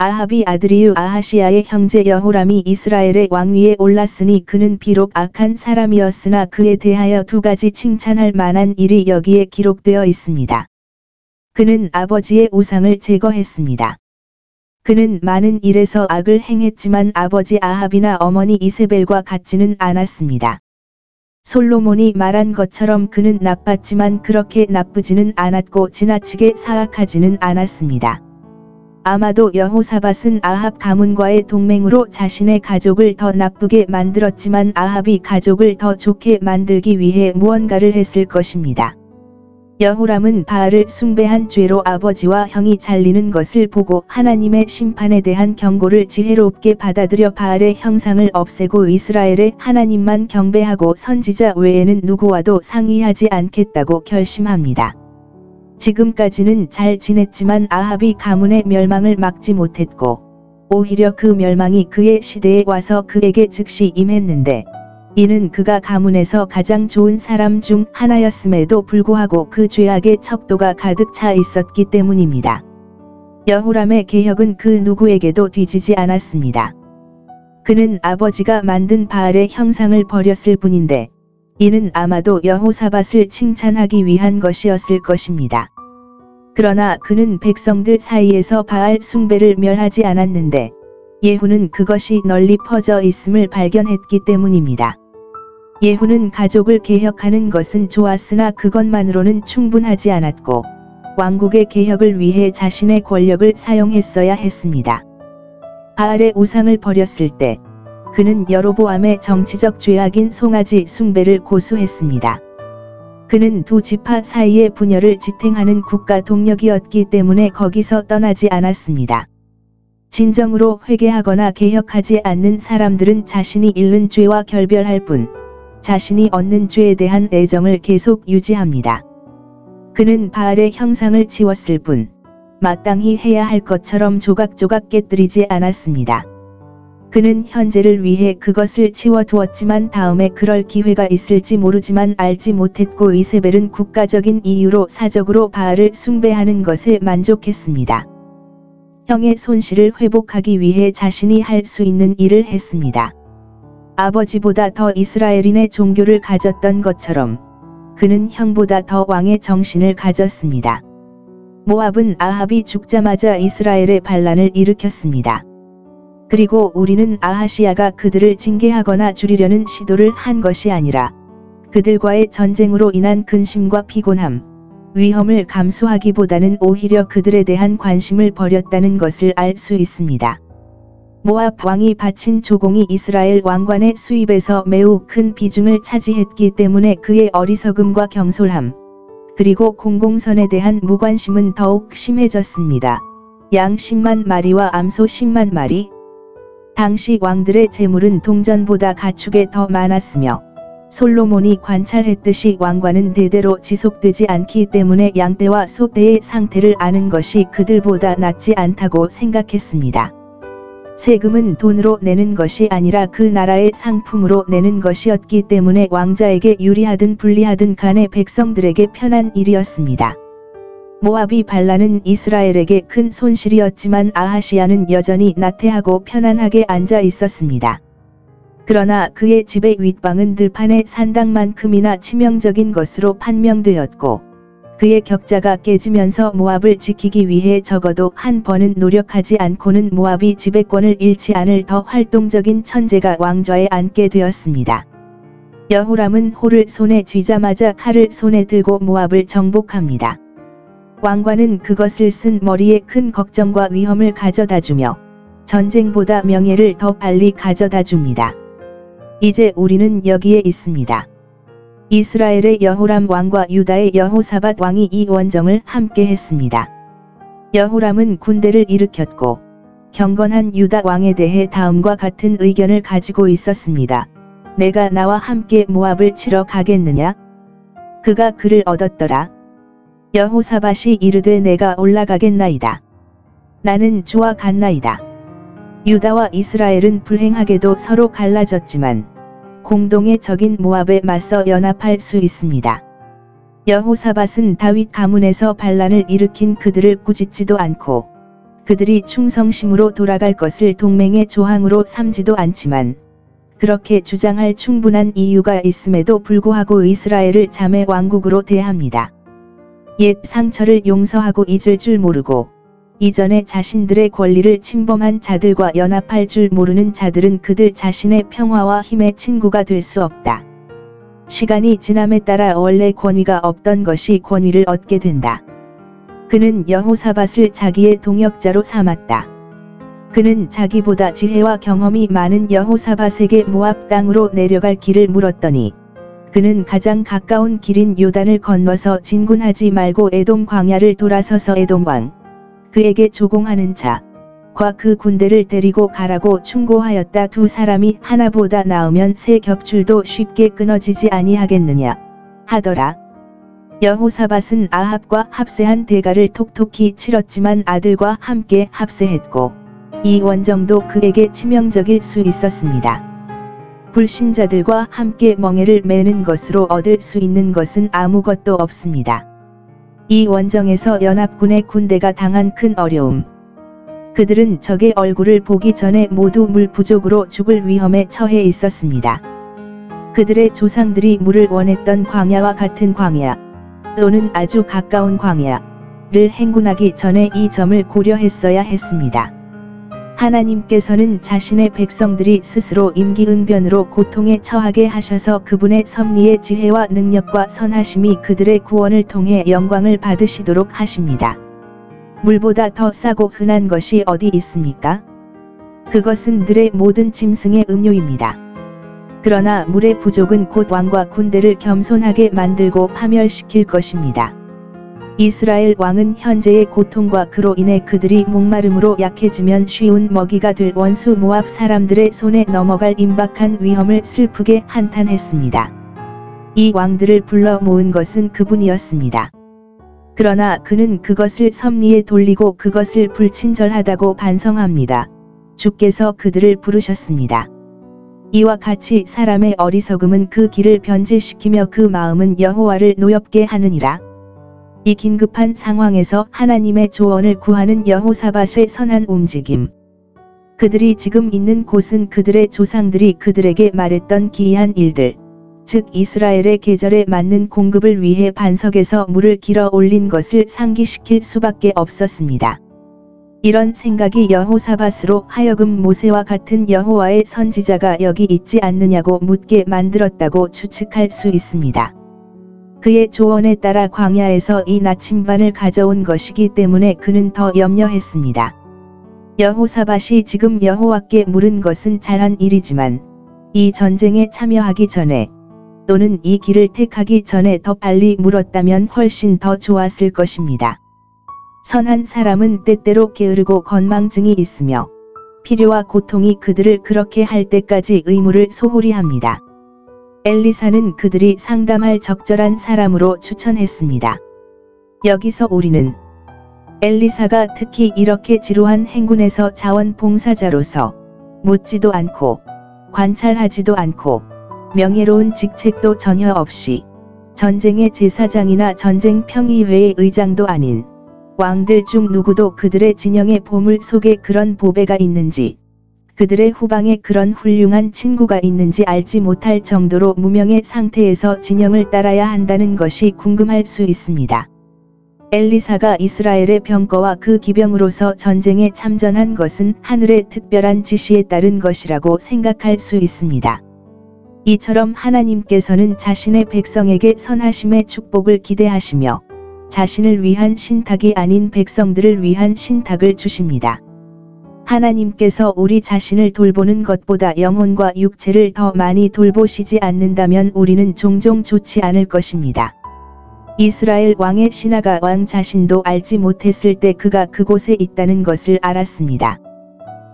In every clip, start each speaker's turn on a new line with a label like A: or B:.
A: 아합이 아들이요 아하시야의 형제 여호람이 이스라엘의 왕위에 올랐으니 그는 비록 악한 사람이었으나 그에 대하여 두 가지 칭찬할 만한 일이 여기에 기록되어 있습니다. 그는 아버지의 우상을 제거했습니다. 그는 많은 일에서 악을 행했지만 아버지 아합이나 어머니 이세벨과 같지는 않았습니다. 솔로몬이 말한 것처럼 그는 나빴지만 그렇게 나쁘지는 않았고 지나치게 사악하지는 않았습니다. 아마도 여호사밧은 아합 가문과의 동맹으로 자신의 가족을 더 나쁘게 만들었지만 아합이 가족을 더 좋게 만들기 위해 무언가를 했을 것입니다. 여호람은 바알을 숭배한 죄로 아버지와 형이 잘리는 것을 보고 하나님의 심판에 대한 경고를 지혜롭게 받아들여 바알의 형상을 없애고 이스라엘의 하나님만 경배하고 선지자 외에는 누구와도 상의하지 않겠다고 결심합니다. 지금까지는 잘 지냈지만 아합이 가문의 멸망을 막지 못했고 오히려 그 멸망이 그의 시대에 와서 그에게 즉시 임했는데 이는 그가 가문에서 가장 좋은 사람 중 하나였음에도 불구하고 그 죄악의 척도가 가득 차 있었기 때문입니다. 여호람의 개혁은 그 누구에게도 뒤지지 않았습니다. 그는 아버지가 만든 바알의 형상을 버렸을 뿐인데 이는 아마도 여호사밧을 칭찬하기 위한 것이었을 것입니다. 그러나 그는 백성들 사이에서 바알 숭배를 멸하지 않았는데 예후는 그것이 널리 퍼져 있음을 발견했기 때문입니다. 예후는 가족을 개혁하는 것은 좋았으나 그것만으로는 충분하지 않았고 왕국의 개혁을 위해 자신의 권력을 사용했어야 했습니다. 바알의 우상을 버렸을 때 그는 여로보암의 정치적 죄악인 송아지 숭배를 고수했습니다. 그는 두 지파 사이의 분열을 지탱하는 국가 동력이었기 때문에 거기서 떠나지 않았습니다. 진정으로 회개하거나 개혁하지 않는 사람들은 자신이 잃는 죄와 결별할 뿐 자신이 얻는 죄에 대한 애정을 계속 유지합니다. 그는 바알의 형상을 지웠을 뿐 마땅히 해야 할 것처럼 조각조각 깨뜨리지 않았습니다. 그는 현재를 위해 그것을 치워두었지만 다음에 그럴 기회가 있을지 모르지만 알지 못했고 이세벨은 국가적인 이유로 사적으로 바알을 숭배하는 것에 만족했습니다. 형의 손실을 회복하기 위해 자신이 할 수 있는 일을 했습니다. 아버지보다 더 이스라엘인의 종교를 가졌던 것처럼 그는 형보다 더 왕의 정신을 가졌습니다. 모압은 아합이 죽자마자 이스라엘의 반란을 일으켰습니다. 그리고 우리는 아하시야가 그들을 징계하거나 줄이려는 시도를 한 것이 아니라 그들과의 전쟁으로 인한 근심과 피곤함, 위험을 감수하기보다는 오히려 그들에 대한 관심을 버렸다는 것을 알 수 있습니다. 모압 왕이 바친 조공이 이스라엘 왕관의 수입에서 매우 큰 비중을 차지했기 때문에 그의 어리석음과 경솔함, 그리고 공공선에 대한 무관심은 더욱 심해졌습니다. 양 10만 마리와 암소 10만 마리. 당시 왕들의 재물은 동전보다 가축에 더 많았으며 솔로몬이 관찰했듯이 왕관은 대대로 지속되지 않기 때문에 양떼와 소떼의 상태를 아는 것이 그들보다 낫지 않다고 생각했습니다. 세금은 돈으로 내는 것이 아니라 그 나라의 상품으로 내는 것이었기 때문에 왕자에게 유리하든 불리하든 간에 백성들에게 편한 일이었습니다. 모압이 반란은 이스라엘에게 큰 손실이었지만 아하시야는 여전히 나태하고 편안하게 앉아 있었습니다. 그러나 그의 집의 윗방은 들판의 산당만큼이나 치명적인 것으로 판명되었고 그의 격자가 깨지면서 모압을 지키기 위해 적어도 한 번은 노력하지 않고는 모압이 지배권을 잃지 않을 더 활동적인 천재가 왕좌에 앉게 되었습니다. 여호람은 호를 손에 쥐자마자 칼을 손에 들고 모압을 정복합니다. 왕관은 그것을 쓴 머리에 큰 걱정과 위험을 가져다주며 전쟁보다 명예를 더 빨리 가져다줍니다. 이제 우리는 여기에 있습니다. 이스라엘의 여호람 왕과 유다의 여호사밧 왕이 이 원정을 함께 했습니다. 여호람은 군대를 일으켰고 경건한 유다 왕에 대해 다음과 같은 의견을 가지고 있었습니다. 내가 나와 함께 모압을 치러 가겠느냐? 그가 그를 얻었더라. 여호사밧이 이르되 내가 올라가겠나이다. 나는 주와 같나이다. 유다와 이스라엘은 불행하게도 서로 갈라졌지만 공동의 적인 모압에 맞서 연합할 수 있습니다. 여호사밧은 다윗 가문에서 반란을 일으킨 그들을 꾸짖지도 않고 그들이 충성심으로 돌아갈 것을 동맹의 조항으로 삼지도 않지만 그렇게 주장할 충분한 이유가 있음에도 불구하고 이스라엘을 자매 왕국으로 대합니다. 옛 상처를 용서하고 잊을 줄 모르고 이전에 자신들의 권리를 침범한 자들과 연합할 줄 모르는 자들은 그들 자신의 평화와 힘의 친구가 될 수 없다. 시간이 지남에 따라 원래 권위가 없던 것이 권위를 얻게 된다. 그는 여호사밧을 자기의 동역자로 삼았다. 그는 자기보다 지혜와 경험이 많은 여호사밧에게 모압 땅으로 내려갈 길을 물었더니 그는 가장 가까운 길인 요단을 건너서 진군하지 말고 에돔 광야를 돌아서서 에돔 왕 그에게 조공하는 자과 그 군대를 데리고 가라고 충고하였다. 두 사람이 하나보다 나으면 새 겹줄도 쉽게 끊어지지 아니하겠느냐 하더라. 여호사밧은 아합과 합세한 대가를 톡톡히 치렀지만 아들과 함께 합세했고 이 원정도 그에게 치명적일 수 있었습니다. 불신자들과 함께 멍에를 매는 것으로 얻을 수 있는 것은 아무것도 없습니다. 이 원정에서 연합군의 군대가 당한 큰 어려움. 그들은 적의 얼굴을 보기 전에 모두 물 부족으로 죽을 위험에 처해 있었습니다. 그들의 조상들이 물을 원했던 광야와 같은 광야, 또는 아주 가까운 광야를 행군하기 전에 이 점을 고려했어야 했습니다. 하나님께서는 자신의 백성들이 스스로 임기응변으로 고통에 처하게 하셔서 그분의 섭리의 지혜와 능력과 선하심이 그들의 구원을 통해 영광을 받으시도록 하십니다. 물보다 더 싸고 흔한 것이 어디 있습니까? 그것은 들의 모든 짐승의 음료입니다. 그러나 물의 부족은 곧 왕과 군대를 겸손하게 만들고 파멸시킬 것입니다. 이스라엘 왕은 현재의 고통과 그로 인해 그들이 목마름으로 약해지면 쉬운 먹이가 될 원수 모압 사람들의 손에 넘어갈 임박한 위험을 슬프게 한탄했습니다. 이 왕들을 불러 모은 것은 그분이었습니다. 그러나 그는 그것을 섭리에 돌리고 그것을 불친절하다고 반성합니다. 주께서 그들을 부르셨습니다. 이와 같이 사람의 어리석음은 그 길을 변질시키며 그 마음은 여호와를 노엽게 하느니라. 이 긴급한 상황에서 하나님의 조언을 구하는 여호사밧의 선한 움직임. 그들이 지금 있는 곳은 그들의 조상들이 그들에게 말했던 기이한 일들, 즉 이스라엘의 계절에 맞는 공급을 위해 반석에서 물을 길어 올린 것을 상기시킬 수밖에 없었습니다. 이런 생각이 여호사밧으로 하여금 모세와 같은 여호와의 선지자가 여기 있지 않느냐고 묻게 만들었다고 추측할 수 있습니다. 그의 조언에 따라 광야에서 이 나침반을 가져온 것이기 때문에 그는 더 염려했습니다. 여호사밧이 지금 여호와께 물은 것은 잘한 일이지만 이 전쟁에 참여하기 전에 또는 이 길을 택하기 전에 더 빨리 물었다면 훨씬 더 좋았을 것입니다. 선한 사람은 때때로 게으르고 건망증이 있으며 필요와 고통이 그들을 그렇게 할 때까지 의무를 소홀히 합니다. 엘리사는 그들이 상담할 적절한 사람으로 추천했습니다. 여기서 우리는 엘리사가 특히 이렇게 지루한 행군에서 자원봉사자로서 묻지도 않고 관찰하지도 않고 명예로운 직책도 전혀 없이 전쟁의 제사장이나 전쟁 평의회의 의장도 아닌 왕들 중 누구도 그들의 진영의 보물 속에 그런 보배가 있는지 그들의 후방에 그런 훌륭한 친구가 있는지 알지 못할 정도로 무명의 상태에서 진영을 따라야 한다는 것이 궁금할 수 있습니다. 엘리사가 이스라엘의 병거와 그 기병으로서 전쟁에 참전한 것은 하늘의 특별한 지시에 따른 것이라고 생각할 수 있습니다. 이처럼 하나님께서는 자신의 백성에게 선하심의 축복을 기대하시며 자신을 위한 신탁이 아닌 백성들을 위한 신탁을 주십니다. 하나님께서 우리 자신을 돌보는 것보다 영혼과 육체를 더 많이 돌보시지 않는다면 우리는 종종 좋지 않을 것입니다. 이스라엘 왕의 신하가 왕 자신도 알지 못했을 때 그가 그곳에 있다는 것을 알았습니다.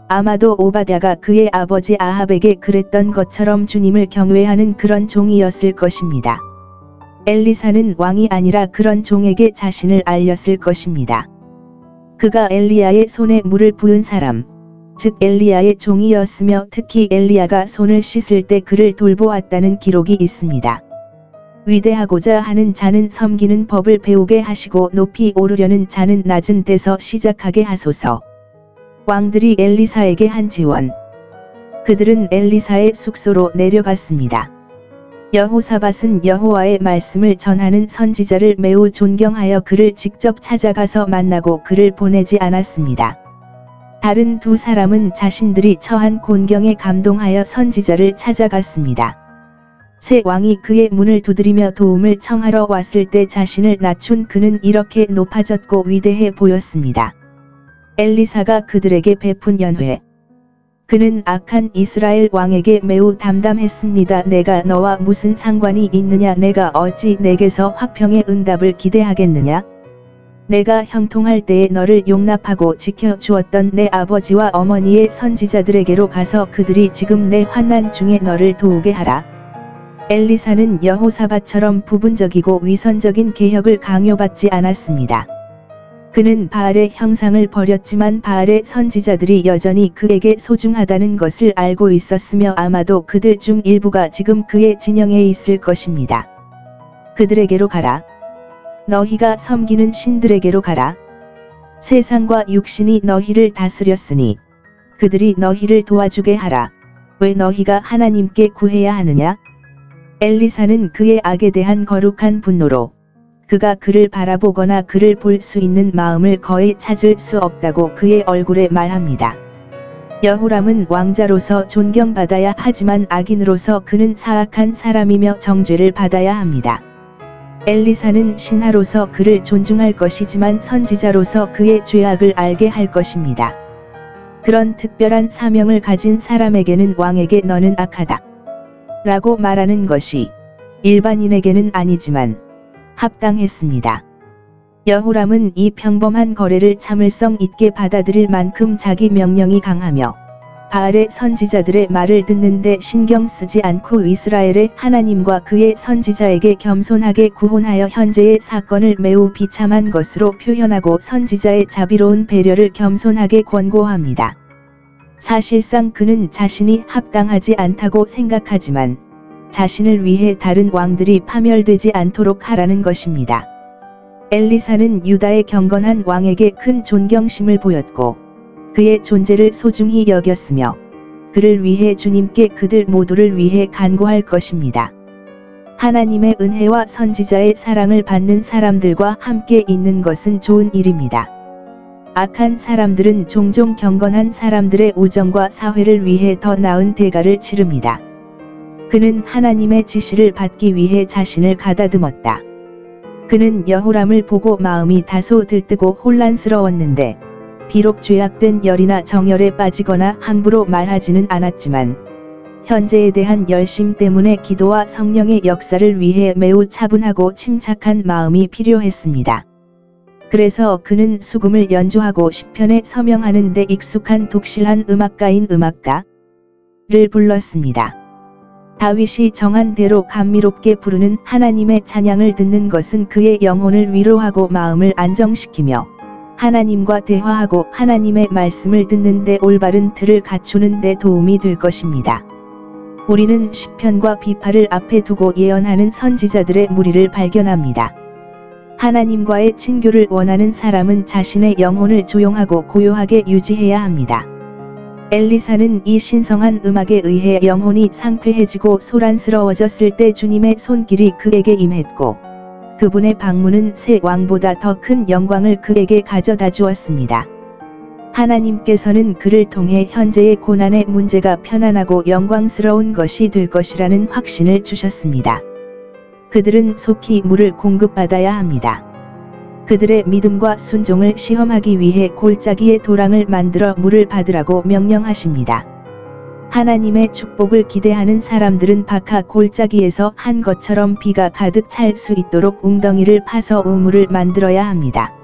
A: 아마도 오바댜가 그의 아버지 아합에게 그랬던 것처럼 주님을 경외하는 그런 종이었을 것입니다. 엘리사는 왕이 아니라 그런 종에게 자신을 알렸을 것입니다. 그가 엘리야의 손에 물을 부은 사람, 즉 엘리야의 종이었으며 특히 엘리야가 손을 씻을 때 그를 돌보았다는 기록이 있습니다. 위대하고자 하는 자는 섬기는 법을 배우게 하시고 높이 오르려는 자는 낮은 데서 시작하게 하소서. 왕들이 엘리사에게 한 지원. 그들은 엘리사의 숙소로 내려갔습니다. 여호사밧은 여호와의 말씀을 전하는 선지자를 매우 존경하여 그를 직접 찾아가서 만나고 그를 보내지 않았습니다. 다른 두 사람은 자신들이 처한 곤경에 감동하여 선지자를 찾아갔습니다. 새 왕이 그의 문을 두드리며 도움을 청하러 왔을 때 자신을 낮춘 그는 이렇게 높아졌고 위대해 보였습니다. 엘리사가 그들에게 베푼 연회. 그는 악한 이스라엘 왕에게 매우 담담했습니다. 내가 너와 무슨 상관이 있느냐? 내가 어찌 내게서 화평의 응답을 기대하겠느냐? 내가 형통할 때에 너를 용납하고 지켜주었던 내 아버지와 어머니의 선지자들에게로 가서 그들이 지금 내 환난 중에 너를 도우게 하라. 엘리사는 여호사밧처럼 부분적이고 위선적인 개혁을 강요받지 않았습니다. 그는 바알의 형상을 버렸지만 바알의 선지자들이 여전히 그에게 소중하다는 것을 알고 있었으며 아마도 그들 중 일부가 지금 그의 진영에 있을 것입니다. 그들에게로 가라. 너희가 섬기는 신들에게로 가라. 세상과 육신이 너희를 다스렸으니 그들이 너희를 도와주게 하라. 왜 너희가 하나님께 구해야 하느냐? 엘리사는 그의 악에 대한 거룩한 분노로 그가 그를 바라보거나 그를 볼 수 있는 마음을 거의 찾을 수 없다고 그의 얼굴에 말합니다. 여호람은 왕자로서 존경받아야 하지만 악인으로서 그는 사악한 사람이며 정죄를 받아야 합니다. 엘리사는 신하로서 그를 존중할 것이지만 선지자로서 그의 죄악을 알게 할 것입니다. 그런 특별한 사명을 가진 사람에게는 왕에게 너는 악하다 라고 말하는 것이 일반인에게는 아니지만 합당했습니다. 여호람은 이 평범한 거래를 참을성 있게 받아들일 만큼 자기 명령이 강하며 바알의 선지자들의 말을 듣는데 신경 쓰지 않고 이스라엘의 하나님과 그의 선지자에게 겸손하게 구혼하여 현재의 사건을 매우 비참한 것으로 표현하고 선지자의 자비로운 배려를 겸손하게 권고합니다. 사실상 그는 자신이 합당하지 않다고 생각하지만 자신을 위해 다른 왕들이 파멸되지 않도록 하라는 것입니다. 엘리사는 유다의 경건한 왕에게 큰 존경심을 보였고 그의 존재를 소중히 여겼으며 그를 위해 주님께 그들 모두를 위해 간구할 것입니다. 하나님의 은혜와 선지자의 사랑을 받는 사람들과 함께 있는 것은 좋은 일입니다. 악한 사람들은 종종 경건한 사람들의 우정과 사회를 위해 더 나은 대가를 치릅니다. 그는 하나님의 지시를 받기 위해 자신을 가다듬었다. 그는 여호람을 보고 마음이 다소 들뜨고 혼란스러웠는데 비록 죄악된 열이나 정열에 빠지거나 함부로 말하지는 않았지만 현재에 대한 열심 때문에 기도와 성령의 역사를 위해 매우 차분하고 침착한 마음이 필요했습니다. 그래서 그는 수금을 연주하고 시편에 서명하는 데 익숙한 독실한 음악가인 음악가를 불렀습니다. 다윗이 정한 대로 감미롭게 부르는 하나님의 찬양을 듣는 것은 그의 영혼을 위로하고 마음을 안정시키며 하나님과 대화하고 하나님의 말씀을 듣는 데 올바른 틀을 갖추는 데 도움이 될 것입니다. 우리는 시편과 비파를 앞에 두고 예언하는 선지자들의 무리를 발견합니다. 하나님과의 친교를 원하는 사람은 자신의 영혼을 조용하고 고요하게 유지해야 합니다. 엘리사는 이 신성한 음악에 의해 영혼이 상쾌해지고 소란스러워졌을 때 주님의 손길이 그에게 임했고 그분의 방문은 새 왕보다 더 큰 영광을 그에게 가져다 주었습니다. 하나님께서는 그를 통해 현재의 고난의 문제가 편안하고 영광스러운 것이 될 것이라는 확신을 주셨습니다. 그들은 속히 물을 공급받아야 합니다. 그들의 믿음과 순종을 시험하기 위해 골짜기에 도랑을 만들어 물을 받으라고 명령하십니다. 하나님의 축복을 기대하는 사람들은 바카 골짜기에서 한 것처럼 비가 가득 찰 수 있도록 웅덩이를 파서 우물을 만들어야 합니다.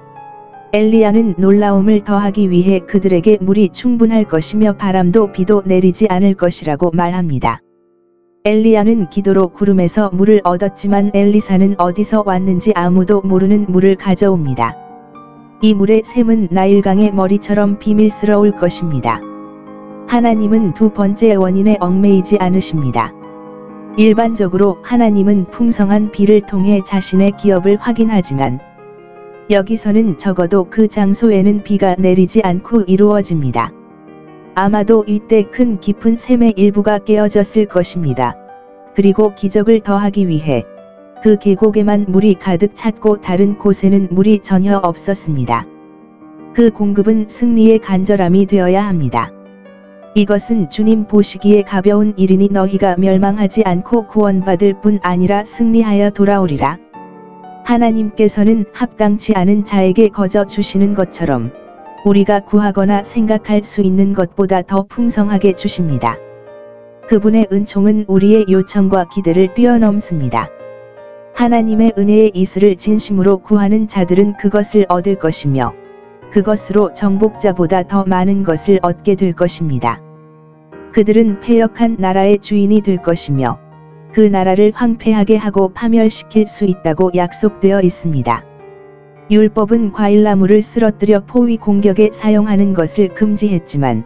A: 엘리야는 놀라움을 더하기 위해 그들에게 물이 충분할 것이며 바람도 비도 내리지 않을 것이라고 말합니다. 엘리야는 기도로 구름에서 물을 얻었지만 엘리사는 어디서 왔는지 아무도 모르는 물을 가져옵니다. 이 물의 샘은 나일강의 머리처럼 비밀스러울 것입니다. 하나님은 두 번째 원인에 얽매이지 않으십니다. 일반적으로 하나님은 풍성한 비를 통해 자신의 기업을 확인하지만 여기서는 적어도 그 장소에는 비가 내리지 않고 이루어집니다. 아마도 이때 큰 깊은 샘의 일부가 깨어졌을 것입니다. 그리고 기적을 더하기 위해 그 계곡에만 물이 가득 찼고 다른 곳에는 물이 전혀 없었습니다. 그 공급은 승리의 간절함이 되어야 합니다. 이것은 주님 보시기에 가벼운 일이니 너희가 멸망하지 않고 구원받을 뿐 아니라 승리하여 돌아오리라. 하나님께서는 합당치 않은 자에게 거저 주시는 것처럼 우리가 구하거나 생각할 수 있는 것보다 더 풍성하게 주십니다. 그분의 은총은 우리의 요청과 기대를 뛰어넘습니다. 하나님의 은혜의 이슬을 진심으로 구하는 자들은 그것을 얻을 것이며 그것으로 정복자보다 더 많은 것을 얻게 될 것입니다. 그들은 패역한 나라의 주인이 될 것이며 그 나라를 황폐하게 하고 파멸시킬 수 있다고 약속되어 있습니다. 율법은 과일나무를 쓰러뜨려 포위 공격에 사용하는 것을 금지했지만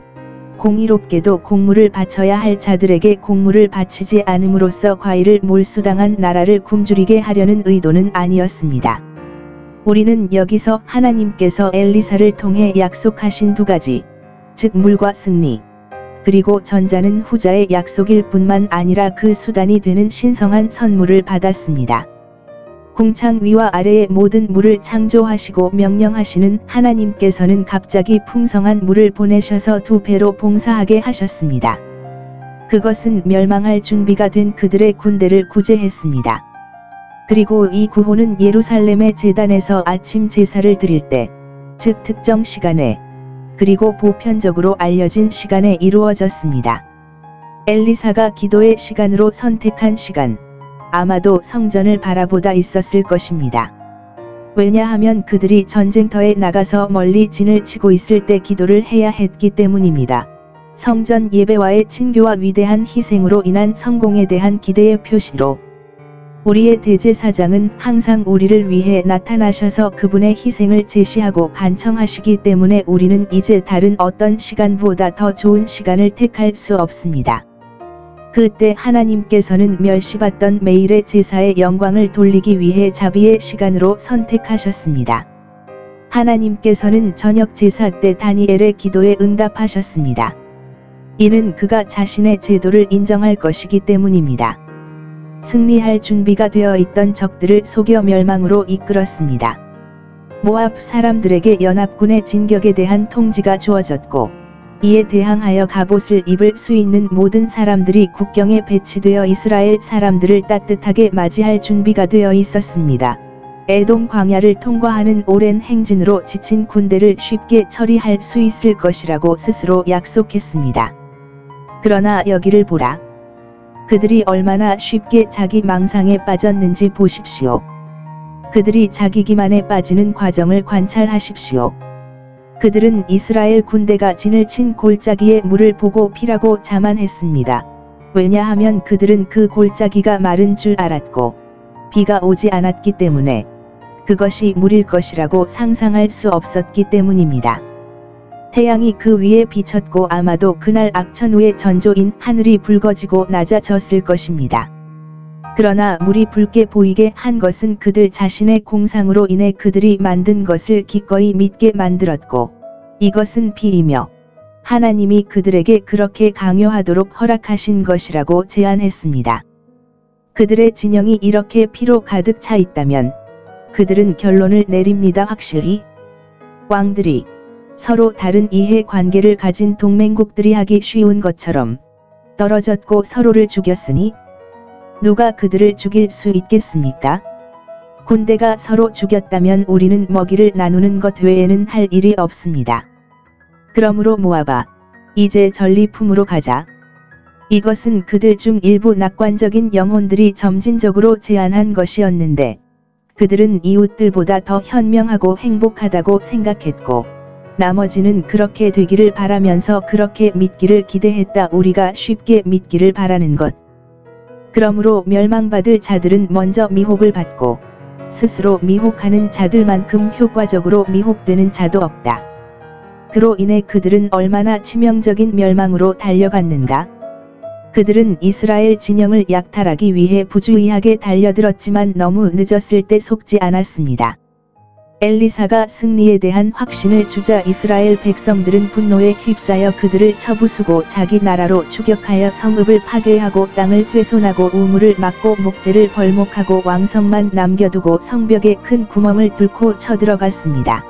A: 공의롭게도 공물을 바쳐야 할 자들에게 공물을 바치지 않음으로써 과일을 몰수당한 나라를 굶주리게 하려는 의도는 아니었습니다. 우리는 여기서 하나님께서 엘리사를 통해 약속하신 두 가지, 즉 물과 승리, 그리고 전자는 후자의 약속일 뿐만 아니라 그 수단이 되는 신성한 선물을 받았습니다. 궁창 위와 아래의 모든 물을 창조하시고 명령하시는 하나님께서는 갑자기 풍성한 물을 보내셔서 2배로 봉사하게 하셨습니다. 그것은 멸망할 준비가 된 그들의 군대를 구제했습니다. 그리고 이 구호는 예루살렘의 제단에서 아침 제사를 드릴 때, 즉 특정 시간에, 그리고 보편적으로 알려진 시간에 이루어졌습니다. 엘리사가 기도의 시간으로 선택한 시간, 아마도 성전을 바라보다 있었을 것입니다. 왜냐하면 그들이 전쟁터에 나가서 멀리 진을 치고 있을 때 기도를 해야 했기 때문입니다. 성전 예배와의 친교와 위대한 희생으로 인한 성공에 대한 기대의 표시로 우리의 대제사장은 항상 우리를 위해 나타나셔서 그분의 희생을 제시하고 간청하시기 때문에 우리는 이제 다른 어떤 시간보다 더 좋은 시간을 택할 수 없습니다. 그때 하나님께서는 멸시받던 매일의 제사의 영광을 돌리기 위해 자비의 시간으로 선택하셨습니다. 하나님께서는 저녁 제사 때 다니엘의 기도에 응답하셨습니다. 이는 그가 자신의 제도를 인정할 것이기 때문입니다. 승리할 준비가 되어 있던 적들을 속여 멸망으로 이끌었습니다. 모압 사람들에게 연합군의 진격에 대한 통지가 주어졌고 이에 대항하여 갑옷을 입을 수 있는 모든 사람들이 국경에 배치되어 이스라엘 사람들을 따뜻하게 맞이할 준비가 되어 있었습니다. 에돔 광야를 통과하는 오랜 행진으로 지친 군대를 쉽게 처리할 수 있을 것이라고 스스로 약속했습니다. 그러나 여기를 보라. 그들이 얼마나 쉽게 자기 망상에 빠졌는지 보십시오. 그들이 자기 기만에 빠지는 과정을 관찰하십시오. 그들은 이스라엘 군대가 진을 친 골짜기에 물을 보고 피라고 자만했습니다. 왜냐하면 그들은 그 골짜기가 마른 줄 알았고 비가 오지 않았기 때문에 그것이 물일 것이라고 상상할 수 없었기 때문입니다. 태양이 그 위에 비쳤고 아마도 그날 악천후의 전조인 하늘이 붉어지고 낮아졌을 것입니다. 그러나 물이 붉게 보이게 한 것은 그들 자신의 공상으로 인해 그들이 만든 것을 기꺼이 믿게 만들었고 이것은 비이며 하나님이 그들에게 그렇게 강요하도록 허락하신 것이라고 제안했습니다. 그들의 진영이 이렇게 피로 가득 차 있다면 그들은 결론을 내립니다. 확실히 왕들이 서로 다른 이해 관계를 가진 동맹국들이 하기 쉬운 것처럼 떨어졌고 서로를 죽였으니 누가 그들을 죽일 수 있겠습니까? 군대가 서로 죽였다면 우리는 먹이를 나누는 것 외에는 할 일이 없습니다. 그러므로 모아봐, 이제 전리품으로 가자. 이것은 그들 중 일부 낙관적인 영혼들이 점진적으로 제안한 것이었는데 그들은 이웃들보다 더 현명하고 행복하다고 생각했고 나머지는 그렇게 되기를 바라면서 그렇게 믿기를 기대했다. 우리가 쉽게 믿기를 바라는 것. 그러므로 멸망받을 자들은 먼저 미혹을 받고 스스로 미혹하는 자들만큼 효과적으로 미혹되는 자도 없다. 그로 인해 그들은 얼마나 치명적인 멸망으로 달려갔는가? 그들은 이스라엘 진영을 약탈하기 위해 부주의하게 달려들었지만 너무 늦었을 때 속지 않았습니다. 엘리사가 승리에 대한 확신을 주자 이스라엘 백성들은 분노에 휩싸여 그들을 쳐부수고 자기 나라로 추격하여 성읍을 파괴하고 땅을 훼손하고 우물을 막고 목재를 벌목하고 왕성만 남겨두고 성벽에 큰 구멍을 뚫고 쳐들어갔습니다.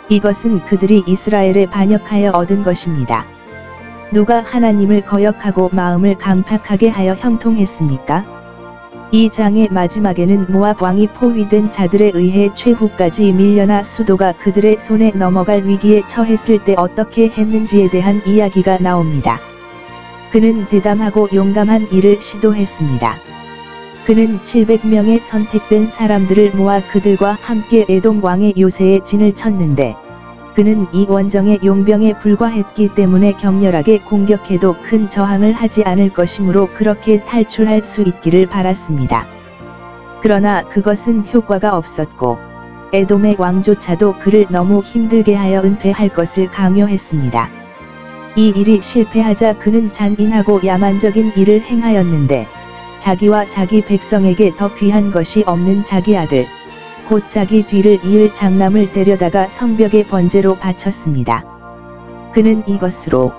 A: 이것은 그들이 이스라엘에 반역하여 얻은 것입니다. 누가 하나님을 거역하고 마음을 강팍하게 하여 형통했습니까? 이 장의 마지막에는 모압 왕이 포위된 자들에 의해 최후까지 밀려나 수도가 그들의 손에 넘어갈 위기에 처했을 때 어떻게 했는지에 대한 이야기가 나옵니다. 그는 대담하고 용감한 일을 시도했습니다. 그는 700명의 선택된 사람들을 모아 그들과 함께 에돔 왕의 요새에 진을 쳤는데 그는 이 원정의 용병에 불과했기 때문에 격렬하게 공격해도 큰 저항을 하지 않을 것이므로 그렇게 탈출할 수 있기를 바랐습니다. 그러나 그것은 효과가 없었고 에돔의 왕조차도 그를 너무 힘들게 하여 은퇴할 것을 강요했습니다. 이 일이 실패하자 그는 잔인하고 야만적인 일을 행하였는데 자기와 자기 백성에게 더 귀한 것이 없는 자기 아들 곧 자기 뒤를 이을 장남을 데려다가 성벽의 번제로 바쳤습니다. 그는 이것으로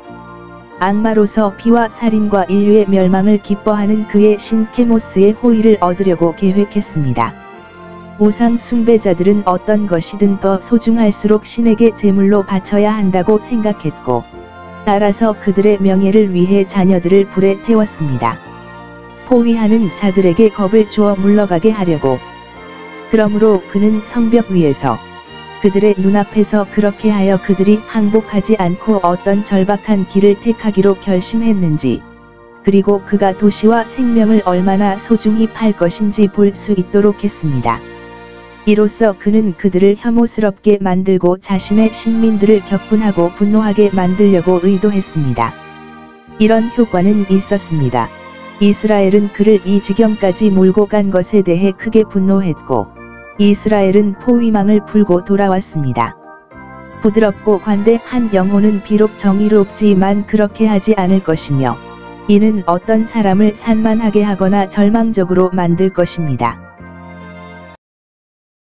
A: 악마로서 피와 살인과 인류의 멸망을 기뻐하는 그의 신 케모스의 호의를 얻으려고 계획했습니다. 우상 숭배자들은 어떤 것이든 더 소중할수록 신에게 제물로 바쳐야 한다고 생각했고 따라서 그들의 명예를 위해 자녀들을 불에 태웠습니다. 포위하는 자들에게 겁을 주어 물러가게 하려고. 그러므로 그는 성벽 위에서 그들의 눈앞에서 그렇게 하여 그들이 항복하지 않고 어떤 절박한 길을 택하기로 결심했는지 그리고 그가 도시와 생명을 얼마나 소중히 팔 것인지 볼 수 있도록 했습니다. 이로써 그는 그들을 혐오스럽게 만들고 자신의 신민들을 격분하고 분노하게 만들려고 의도했습니다. 이런 효과는 있었습니다. 이스라엘은 그를 이 지경까지 몰고 간 것에 대해 크게 분노했고 이스라엘은 포위망을 풀고 돌아왔습니다. 부드럽고 관대한 영혼은 비록 정의롭지만 그렇게 하지 않을 것이며 이는 어떤 사람을 산만하게 하거나 절망적으로 만들 것입니다.